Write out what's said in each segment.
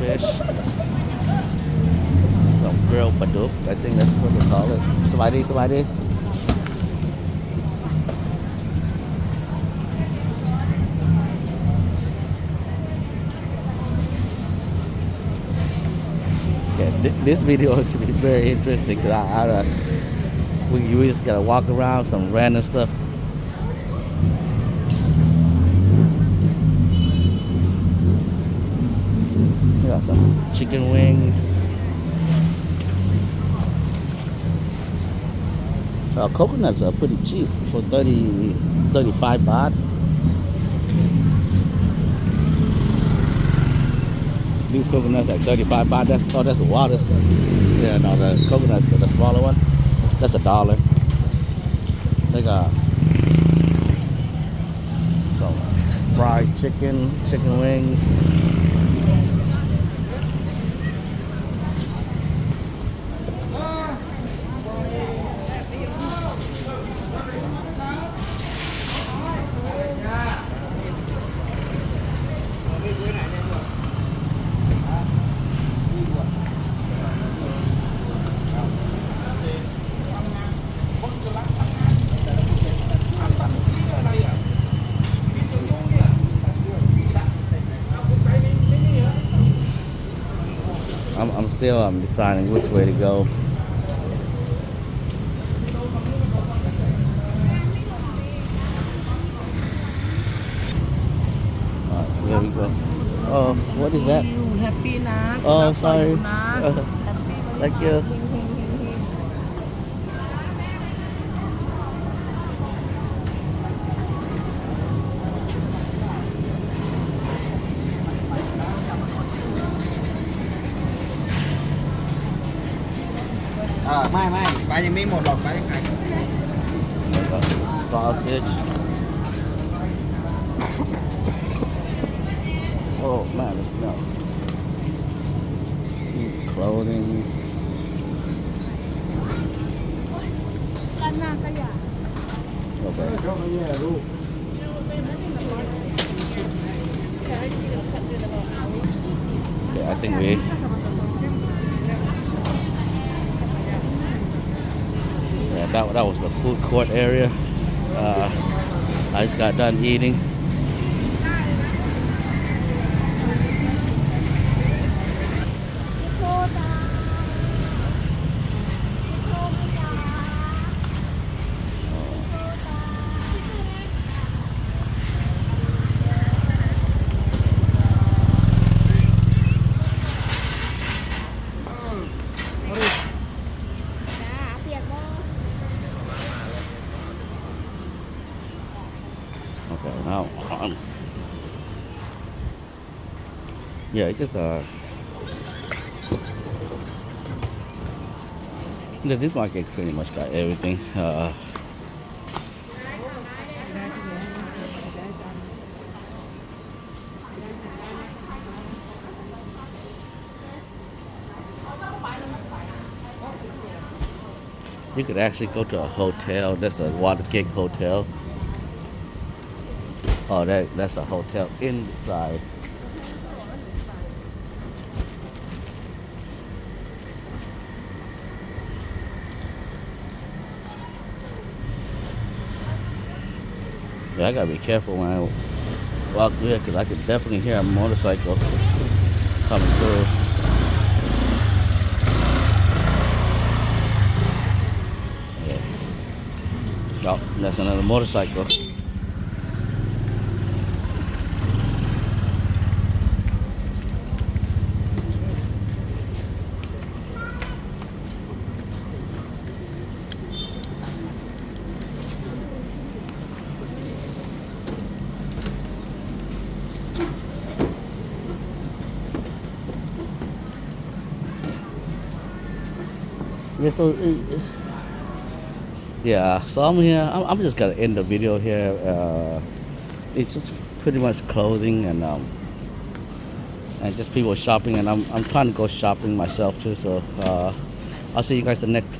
fish. Some grilled Pratu. I think that's what they call it. Somebody. Yeah, this video is gonna be very interesting because we just gotta walk around some random stuff. We got some chicken wings. Coconuts are pretty cheap for 35 baht. These coconuts are 35 baht. That's the water stuff. Yeah, no, the coconuts, the smaller one, that's $1. They got some fried chicken wings. I'm still deciding which way to go. Here we go. Oh, what is that? Happy na. Oh, sorry. Thank you. Sausage. Oh man, the smell. Clothing. Okay. Yeah, I think that was the food court area. I just got done eating. Okay, now yeah, it just this market pretty much got everything. You could actually go to a hotel. That's a Watergate hotel. Oh, that's a hotel inside. Yeah, I gotta be careful when I walk through here because I could definitely hear a motorcycle coming through. Yeah. Oh, that's another motorcycle. Yeah, so I'm here. I'm just gonna end the video here. It's just pretty much clothing and just people shopping, and I'm trying to go shopping myself too. So I'll see you guys the next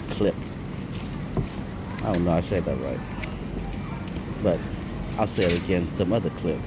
clip. I don't know if I said that right, but I'll say it again. Some other clip.